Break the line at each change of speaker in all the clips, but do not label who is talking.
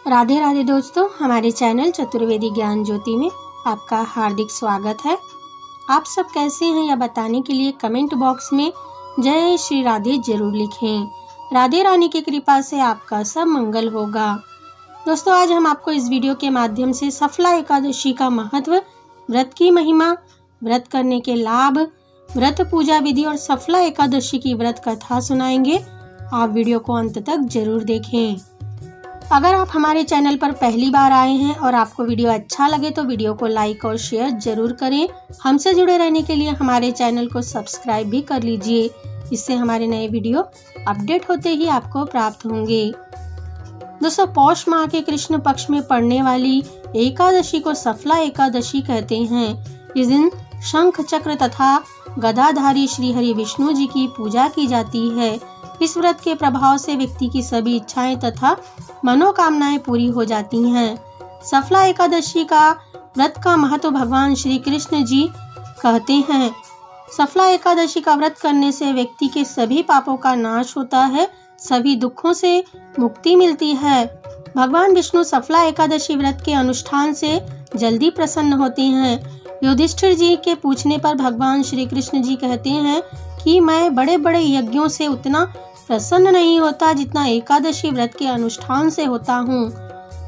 राधे राधे दोस्तों, हमारे चैनल चतुर्वेदी ज्ञान ज्योति में आपका हार्दिक स्वागत है। आप सब कैसे हैं यह बताने के लिए कमेंट बॉक्स में जय श्री राधे जरूर लिखें। राधे रानी की कृपा से आपका सब मंगल होगा। दोस्तों, आज हम आपको इस वीडियो के माध्यम से सफला एकादशी का महत्व, व्रत की महिमा, व्रत करने के लाभ, व्रत पूजा विधि और सफला एकादशी की व्रत कथा सुनाएंगे। आप वीडियो को अंत तक जरूर देखें। अगर आप हमारे चैनल पर पहली बार आए हैं और आपको वीडियो अच्छा लगे तो वीडियो को लाइक और शेयर जरूर करें। हमसे जुड़े रहने के लिए हमारे चैनल को सब्सक्राइब भी कर लीजिए। इससे हमारे नए वीडियो अपडेट होते ही आपको प्राप्त होंगे। दोस्तों, पौष माह के कृष्ण पक्ष में पड़ने वाली एकादशी को सफला एकादशी कहते हैं। इस दिन शंख चक्र तथा गदाधारी श्री हरि विष्णु जी की पूजा की जाती है। इस व्रत के प्रभाव से व्यक्ति की सभी इच्छाएं तथा मनोकामनाएं पूरी हो जाती हैं। सफला एकादशी का व्रत का महत्व भगवान श्री कृष्ण जी कहते हैं। सफला एकादशी का व्रत करने से व्यक्ति के सभी पापों का नाश होता है, सभी दुखों से मुक्ति मिलती है। भगवान विष्णु सफला एकादशी व्रत के अनुष्ठान से जल्दी प्रसन्न होते हैं। युधिष्ठिर जी के पूछने पर भगवान श्री कृष्ण जी कहते हैं कि मैं बड़े बड़े यज्ञों से उतना प्रसन्न नहीं होता जितना एकादशी व्रत के अनुष्ठान से होता हूँ।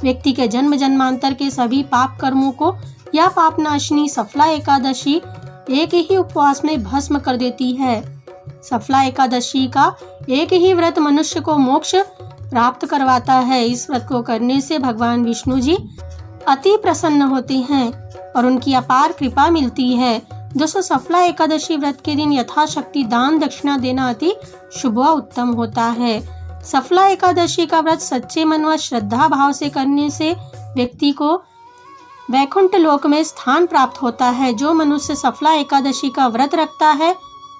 व्यक्ति के जन्म जन्मांतर के सभी पाप कर्मों को या पापनाशिनी सफला एकादशी एक ही उपवास में भस्म कर देती है। सफला एकादशी का एक ही व्रत मनुष्य को मोक्ष प्राप्त करवाता है। इस व्रत को करने से भगवान विष्णु जी अति प्रसन्न होते हैं और उनकी अपार कृपा मिलती है। दोस्तों, सफला एकादशी व्रत के दिन यथाशक्ति दान दक्षिणा देना अति शुभ व उत्तम होता है। सफला एकादशी का व्रत सच्चे मन व श्रद्धा भाव से करने से व्यक्ति को वैकुंठ लोक में स्थान प्राप्त होता है। जो मनुष्य सफला एकादशी का व्रत रखता है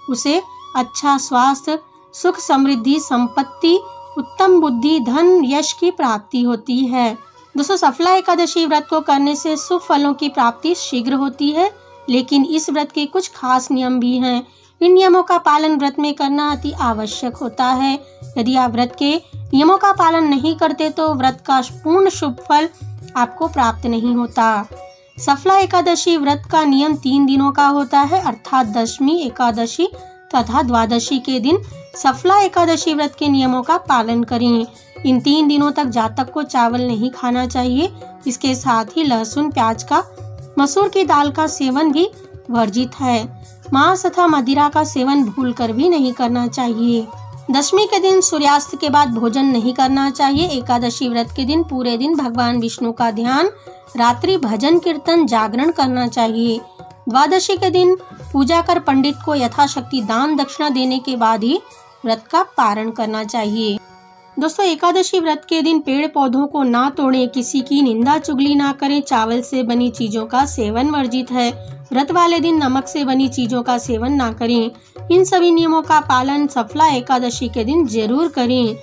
उसे अच्छा स्वास्थ्य, सुख, समृद्धि, संपत्ति, उत्तम बुद्धि, धन, यश की प्राप्ति होती है। दोस्तों, सफला एकादशी व्रत को करने से शुभ फलों की प्राप्ति शीघ्र होती है, लेकिन इस व्रत के कुछ खास नियम भी हैं। इन नियमों का पालन व्रत में करना अति आवश्यक होता है। यदि आप व्रत के नियमों का पालन नहीं करते तो व्रत का पूर्ण शुभ फल आपको प्राप्त नहीं होता। सफला एकादशी व्रत का नियम 3 दिनों का होता है, अर्थात दशमी, एकादशी तथा द्वादशी के दिन सफला एकादशी व्रत के नियमों का पालन करें। इन 3 दिनों तक जातक को चावल नहीं खाना चाहिए। इसके साथ ही लहसुन, प्याज का, मसूर की दाल का सेवन भी वर्जित है। मांस तथा मदिरा का सेवन भूलकर भी नहीं करना चाहिए। दशमी के दिन सूर्यास्त के बाद भोजन नहीं करना चाहिए। एकादशी व्रत के दिन पूरे दिन भगवान विष्णु का ध्यान, रात्रि भजन कीर्तन, जागरण करना चाहिए। द्वादशी के दिन पूजा कर पंडित को यथाशक्ति दान दक्षिणा देने के बाद ही व्रत का पारण करना चाहिए। दोस्तों, एकादशी व्रत के दिन पेड़ पौधों को ना तोड़ें, किसी की निंदा चुगली ना करें, चावल से बनी चीजों का सेवन वर्जित है। व्रत वाले दिन नमक से बनी चीजों का सेवन ना करें। इन सभी नियमों का पालन सफला एकादशी के दिन जरूर करें।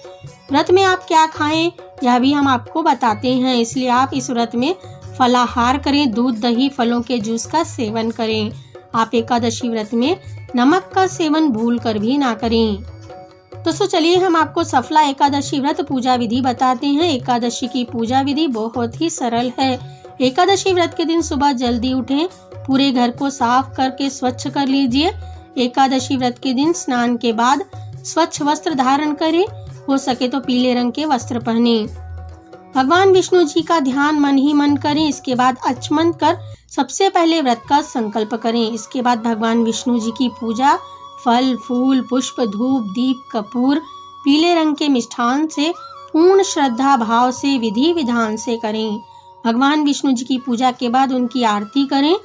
व्रत में आप क्या खाएं यह भी हम आपको बताते हैं, इसलिए आप इस व्रत में फलाहार करें, दूध, दही, फलों के जूस का सेवन करें। आप एकादशी व्रत में नमक का सेवन भूल कर भी ना करें। दोस्तों, चलिए हम आपको सफला एकादशी व्रत पूजा विधि बताते हैं। एकादशी की पूजा विधि बहुत ही सरल है। एकादशी व्रत के दिन सुबह जल्दी उठें, पूरे घर को साफ करके स्वच्छ कर लीजिए। एकादशी व्रत के दिन स्नान के बाद स्वच्छ वस्त्र धारण करें, हो सके तो पीले रंग के वस्त्र पहने। भगवान विष्णु जी का ध्यान मन ही मन करें। इसके बाद अचमन कर सबसे पहले व्रत का संकल्प करें। इसके बाद भगवान विष्णु जी की पूजा फल, फूल, पुष्प, धूप, दीप, कपूर, पीले रंग के मिष्ठान से पूर्ण श्रद्धा भाव से विधि विधान से करें। भगवान विष्णु जी की पूजा के बाद उनकी आरती करें।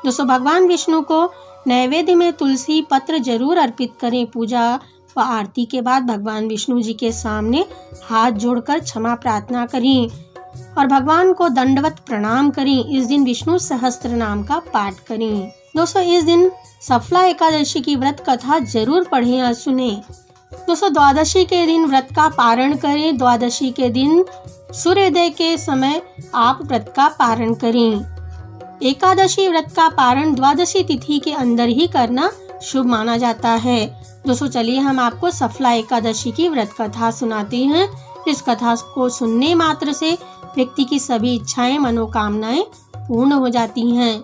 दोस्तों, भगवान विष्णु को नैवेद्य में तुलसी पत्र जरूर अर्पित करें। पूजा व आरती के बाद भगवान विष्णु जी के सामने हाथ जोड़कर क्षमा प्रार्थना करें और भगवान को दंडवत प्रणाम करें। इस दिन विष्णु सहस्त्र नाम का पाठ करें। दोस्तों, इस दिन सफला एकादशी की व्रत कथा जरूर पढ़ें और सुनें। दोस्तों, द्वादशी के दिन व्रत का पारण करें। द्वादशी के दिन सूर्योदय के समय आप व्रत का पारण करें। एकादशी व्रत का पारण द्वादशी तिथि के अंदर ही करना शुभ माना जाता है। दोस्तों, चलिए हम आपको सफला एकादशी की व्रत कथा सुनाते हैं। इस कथा को सुनने मात्र से व्यक्ति की सभी इच्छाएं मनोकामनाएं पूर्ण हो जाती हैं।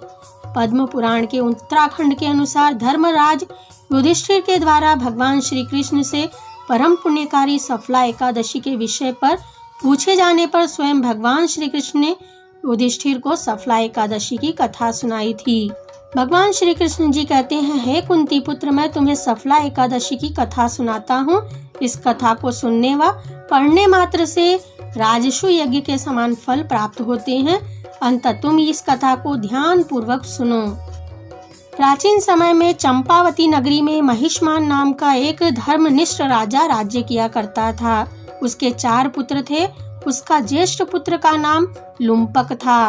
पद्म पुराण के उत्तराखंड के अनुसार धर्मराज युधिष्ठिर के द्वारा भगवान श्री कृष्ण से परम पुण्यकारी सफला एकादशी के विषय पर पूछे जाने पर स्वयं भगवान श्री कृष्ण ने युधिष्ठिर को सफला एकादशी की कथा सुनाई थी। भगवान श्री कृष्ण जी कहते हैं, हे कुंती पुत्र, मैं तुम्हें सफला एकादशी की कथा सुनाता हूँ। इस कथा को सुनने व पढ़ने मात्र से राजसु यज्ञ के समान फल प्राप्त होते हैं। अंततः तुम इस कथा को ध्यान पूर्वक सुनो। प्राचीन समय में चंपावती नगरी में महिष्मान नाम का एक धर्मनिष्ठ राजा राज्य किया करता था। उसके 4 पुत्र थे। उसका ज्येष्ठ पुत्र का नाम लुम्पक था।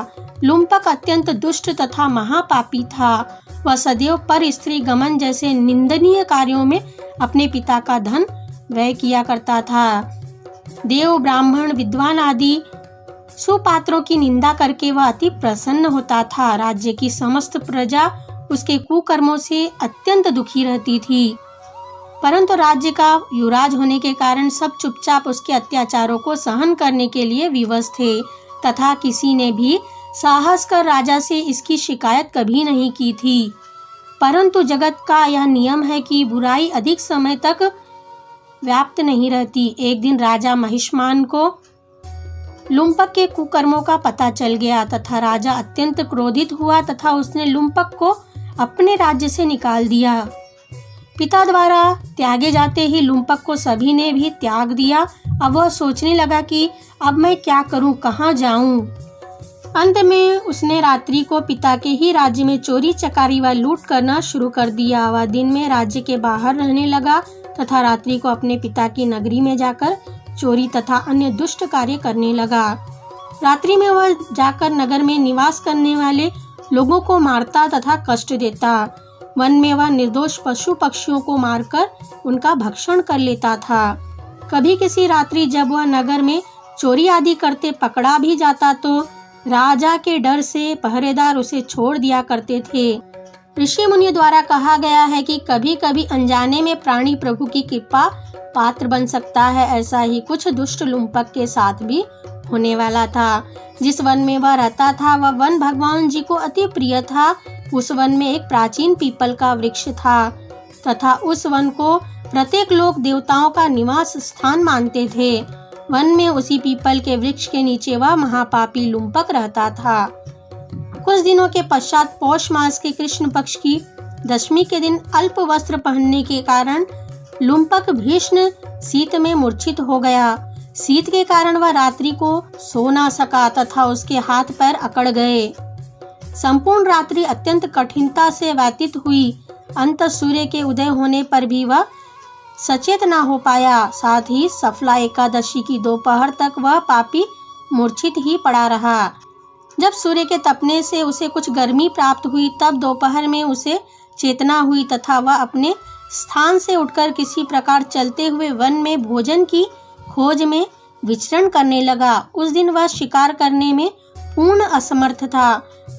लुम्पक अत्यंत दुष्ट तथा महापापी था। वह सदैव पर स्त्री गमन जैसे निंदनीय कार्यों में अपने पिता का धन व्यय किया करता था। देव, ब्राह्मण, विद्वान आदि सुपात्रों की निंदा करके वह अति प्रसन्न होता था। राज्य की समस्त प्रजा उसके कुकर्मों से अत्यंत दुखी रहती थी, परंतु राज्य का युवराज होने के कारण सब चुपचाप उसके अत्याचारों को सहन करने के लिए विवश थे तथा किसी ने भी साहस कर राजा से इसकी शिकायत कभी नहीं की थी। परंतु जगत का यह नियम है कि बुराई अधिक समय तक व्याप्त नहीं रहती। एक दिन राजा महिष्मान को लुम्पक के कुकर्मों का पता चल गया तथा राजा अत्यंत क्रोधित हुआ तथा उसने लुम्पक को अपने राज्य से निकाल दिया। पिता द्वारा त्यागे जाते ही लुम्पक को सभी ने भी त्याग दिया। अब वह सोचने लगा कि अब मैं क्या करूं, कहां जाऊं। अंत में उसने रात्रि को पिता के ही राज्य में चोरी चकारी व लूट करना शुरू कर दिया। वह दिन में राज्य के बाहर रहने लगा तथा रात्रि को अपने पिता की नगरी में जाकर चोरी तथा अन्य दुष्ट कार्य करने लगा। रात्रि में वह जाकर नगर में निवास करने वाले लोगों को मारता तथा कष्ट देता। वन में वह निर्दोष पशु पक्षियों को मारकर उनका भक्षण कर लेता था। कभी किसी रात्रि जब वह नगर में चोरी आदि करते पकड़ा भी जाता तो राजा के डर से पहरेदार उसे छोड़ दिया करते थे। ऋषि मुनि द्वारा कहा गया है कि कभी कभी अनजाने में प्राणी प्रभु की कृपा पात्र बन सकता है। ऐसा ही कुछ दुष्ट लुम्पक के साथ भी होने वाला था। जिस वन में वह रहता था वह वन भगवान जी को अति प्रिय था। उस वन में एक प्राचीन पीपल का वृक्ष था तथा उस वन को प्रत्येक लोग देवताओं का निवास स्थान मानते थे। वन में उसी पीपल के वृक्ष के नीचे वह महापापी लुम्पक रहता था। कुछ दिनों के पश्चात पौष मास के कृष्ण पक्ष की दशमी के दिन अल्प वस्त्र पहनने के कारण लुम्पक भीषण शीत में मूर्छित हो गया। शीत के कारण वह रात्रि को सो ना सका तथा उसके हाथ पैर अकड़ गए। संपूर्ण रात्रि अत्यंत कठिनता से व्यतीत हुई। अंत सूर्य के उदय होने पर भी वह सचेत न हो पाया। साथ ही सफला एकादशी की दोपहर तक वह पापी मूर्छित ही पड़ा रहा। जब सूर्य के तपने से उसे कुछ गर्मी प्राप्त हुई तब दोपहर में उसे चेतना हुई तथा वह अपने स्थान से उठकर किसी प्रकार चलते हुए वन में भोजन की खोज में विचरण करने लगा। उस दिन वह शिकार करने में पूर्ण असमर्थ था।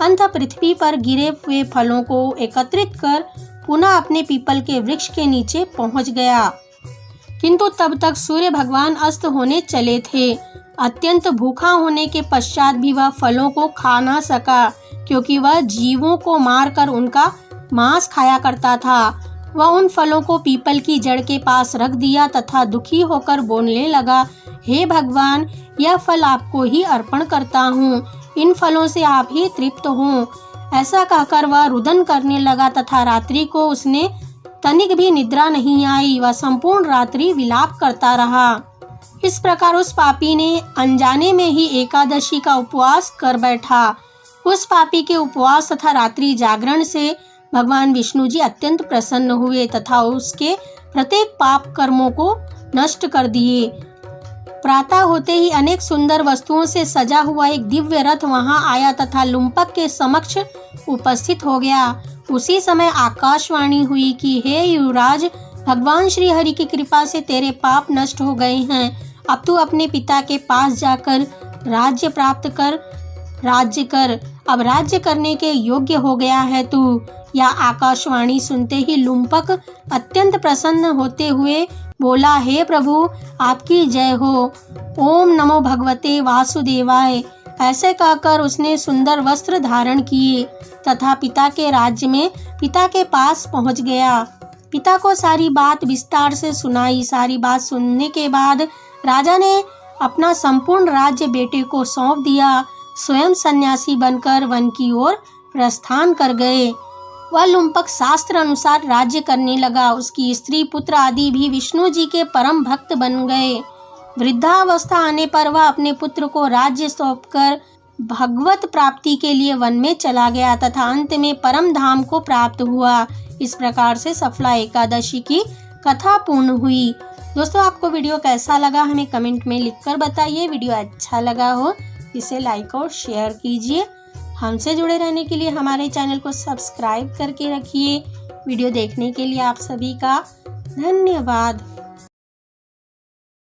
अंत पृथ्वी पर गिरे हुए फलों को एकत्रित कर पुनः अपने पीपल के वृक्ष के नीचे पहुंच गया, किंतु तब तक सूर्य भगवान अस्त होने चले थे। अत्यंत भूखा होने के पश्चात भी वह फलों को खा ना सका, क्योंकि वह जीवों को मारकर उनका मांस खाया करता था। वह उन फलों को पीपल की जड़ के पास रख दिया तथा दुखी होकर बोलने लगा, हे भगवान, यह फल आपको ही अर्पण करता हूँ। इन फलों से आप ही तृप्त हों। ऐसा कहकर वह रुदन करने लगा तथा रात्रि को उसने तनिक भी निद्रा नहीं आई। वह संपूर्ण रात्रि विलाप करता रहा। इस प्रकार उस पापी ने अनजाने में ही एकादशी का उपवास कर बैठा। उस पापी के उपवास तथा रात्रि जागरण से भगवान विष्णु जी अत्यंत प्रसन्न हुए तथा उसके प्रत्येक पाप कर्मों को नष्ट कर दिए। प्रातः होते ही अनेक सुंदर वस्तुओं से सजा हुआ एक दिव्य रथ वहां आया तथा लुम्पक के समक्ष उपस्थित हो गया। उसी समय आकाशवाणी हुई कि हे युवराज, भगवान श्री हरि की कृपा से तेरे पाप नष्ट हो गए हैं। अब तू अपने पिता के पास जाकर राज्य प्राप्त कर राज्य कर। अब राज्य करने के योग्य हो गया है तू। यह आकाशवाणी सुनते ही लुम्पक अत्यंत प्रसन्न होते हुए बोला, हे प्रभु आपकी जय हो, ओम नमो भगवते वासुदेवाय। ऐसे कहकर उसने सुंदर वस्त्र धारण किए तथा पिता के राज्य में पिता के पास पहुंच गया। पिता को सारी बात विस्तार से सुनाई। सारी बात सुनने के बाद राजा ने अपना संपूर्ण राज्य बेटे को सौंप दिया। स्वयं सन्यासी बनकर वन की ओर प्रस्थान कर गए। वह लुम्पक शास्त्र अनुसार राज्य करने लगा। उसकी स्त्री पुत्र आदि भी विष्णु जी के परम भक्त बन गए। वृद्धावस्था आने पर वह अपने पुत्र को राज्य सौंपकर भगवत प्राप्ति के लिए वन में चला गया तथा अंत में परम धाम को प्राप्त हुआ। इस प्रकार से सफला एकादशी की कथा पूर्ण हुई। दोस्तों, आपको वीडियो कैसा लगा हमें कमेंट में लिखकर बताइए। वीडियो अच्छा लगा हो इसे लाइक और शेयर कीजिए। हमसे जुड़े रहने के लिए हमारे चैनल को सब्सक्राइब करके रखिए। वीडियो देखने के लिए आप सभी का धन्यवाद।